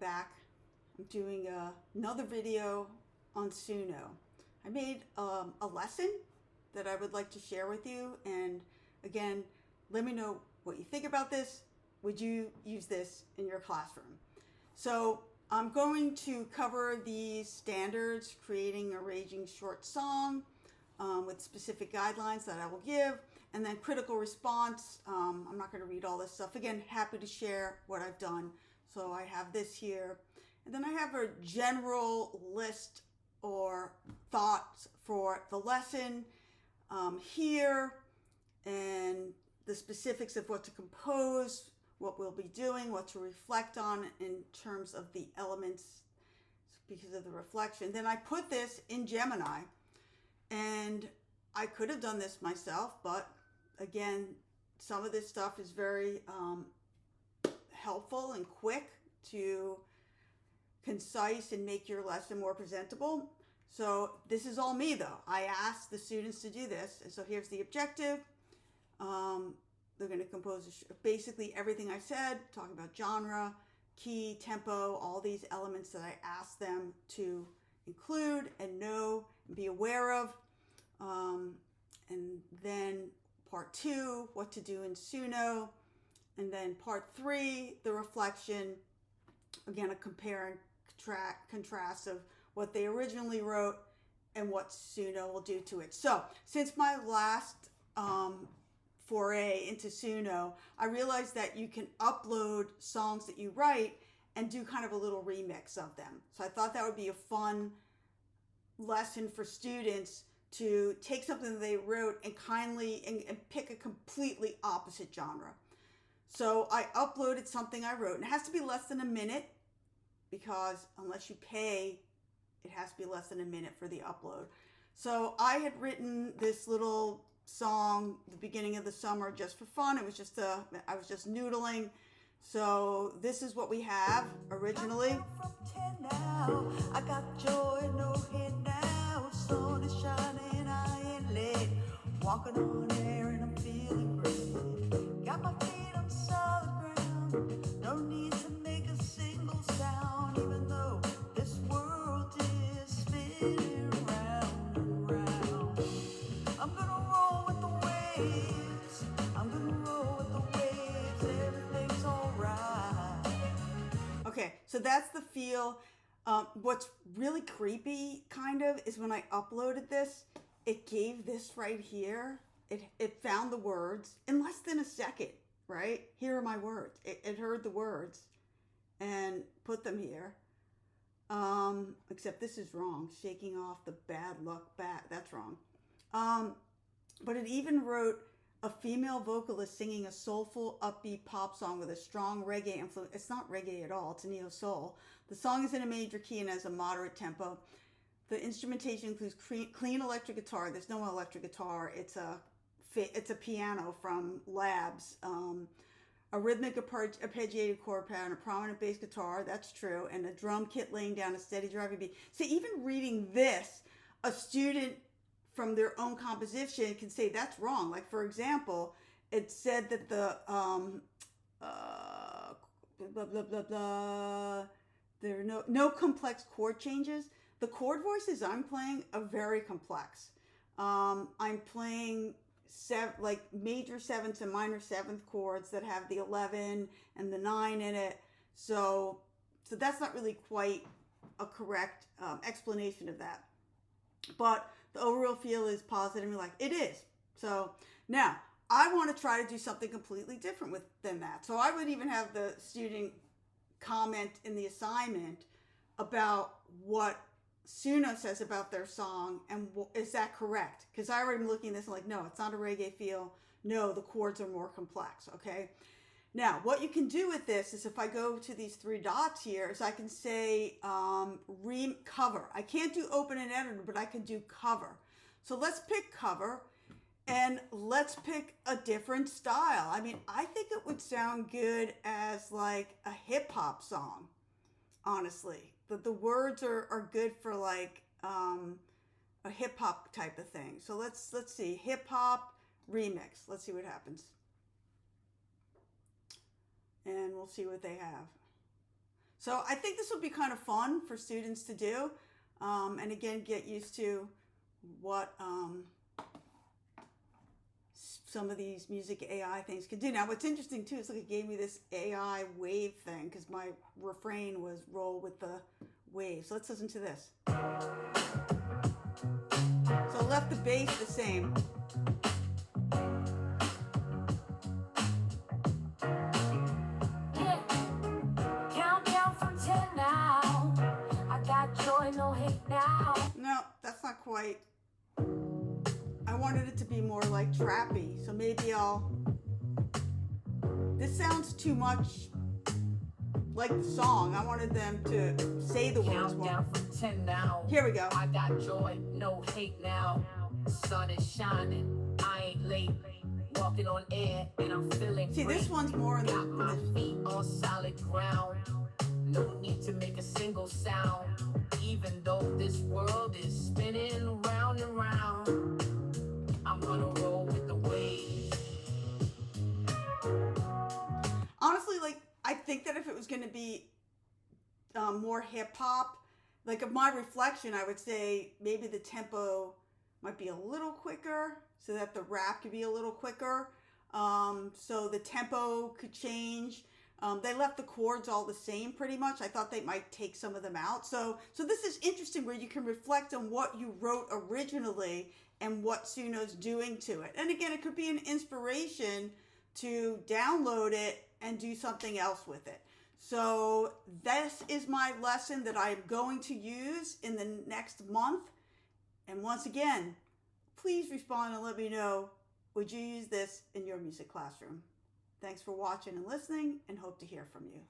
Back. I'm doing another video on SUNO. I made a lesson that I would like to share with you, and again, let me know what you think about this. Would you use this in your classroom? So I'm going to cover these standards, creating, arranging short song with specific guidelines that I will give, and then critical response. I'm not going to read all this stuff. Again, happy to share what I've done. So I have this here, and then I have a general list or thoughts for the lesson here, and the specifics of what to compose, what we'll be doing, what to reflect on in terms of the elements because of the reflection. Then I put this in Gemini, and I could have done this myself, but again, some of this stuff is very helpful and quick to concise and make your lesson more presentable. So this is all me though. I asked the students to do this, and so here's the objective. They're going to compose basically everything I said, talking about genre, key, tempo, all these elements that I asked them to include and know and be aware of. And then part 2, what to do in SUNO. And then part 3, the reflection. Again, a compare and contrast of what they originally wrote and what SUNO will do to it. So since my last foray into SUNO, I realized that you can upload songs that you write and do kind of a little remix of them. So I thought that would be a fun lesson for students to take something that they wrote and and pick a completely opposite genre. So I uploaded something I wrote, and it has to be less than a minute, because unless you pay, it has to be less than a minute for the upload. So I had written this little song the beginning of the summer just for fun. It was just I was just noodling. So this is what we have originally. I got joy, no head now. Sun is shining, I ain't late. Walking on air and I'm feeling great. Got my feet on solid ground. No need to make a single sound, even though this world is spinning round and round. I'm gonna roll with the waves. I'm gonna roll with the waves. Everything's alright. Okay, so that's the feel. What's really creepy, kind of, is when I uploaded this, it gave this right here. It found the words in less than a second, right? Here are my words. It heard the words and put them here. Except this is wrong. Shaking off the bad luck bat. That's wrong. But it even wrote a female vocalist singing a soulful, upbeat pop song with a strong reggae influence. It's not reggae at all. It's neo-soul. The song is in a major key and has a moderate tempo. The instrumentation includes clean electric guitar. There's no electric guitar. It's a piano from Labs. A rhythmic arpeggiated chord pattern, a prominent bass guitar. That's true. And a drum kit laying down a steady driving beat. So even reading this, a student from their own composition can say that's wrong. Like, for example, it said that the blah blah blah blah, there are no complex chord changes. The chord voices I'm playing are very complex. I'm playing like major 7th and minor 7th chords that have the 11 and the 9 in it. So that's not really quite a correct explanation of that. But the overall feel is positive, and like, it is. So now I want to try to do something completely different than that. So I would even have the student comment in the assignment about what SUNO says about their song, and is that correct? Because I already am looking at this and like, no, it's not a reggae feel. No, the chords are more complex, okay? Now, what you can do with this is, if I go to these 3 dots here, is I can say cover. I can't do open an editor, but I can do cover. So let's pick cover, and let's pick a different style. I mean, I think it would sound good as like a hip hop song, honestly. The words are good for like a hip hop type of thing. So let's see, hip hop remix. Let's see what happens. And we'll see what they have. So I think this will be kind of fun for students to do. And again, get used to what some of these music AI things can do. Now, what's interesting too is look, it gave me this AI wave thing because my refrain was roll with the wave. So let's listen to this. So I left the bass the same. No hate now. No, that's not quite. I wanted it to be more like trappy, so maybe this sounds too much like the song. I wanted them to say the words more. Count down from 10 now. Here we go. I got joy, no hate now. Sun is shining, I ain't late. Walking on air and I'm feeling See, this one's more in got my feet on solid ground. No need to make a single sound. Even though this world is spinning round and round, I'm gonna roll with the waves. Honestly, like, I think that if it was going to be more hip hop, like of my reflection, I would say maybe the tempo might be a little quicker so that the rap could be a little quicker. So the tempo could change. They left the chords all the same pretty much. I thought they might take some of them out. So this is interesting where you can reflect on what you wrote originally and what SUNO's doing to it. And again, it could be an inspiration to download it and do something else with it. So this is my lesson that I'm going to use in the next month. And once again, please respond and let me know, would you use this in your music classroom? Thanks for watching and listening, and hope to hear from you.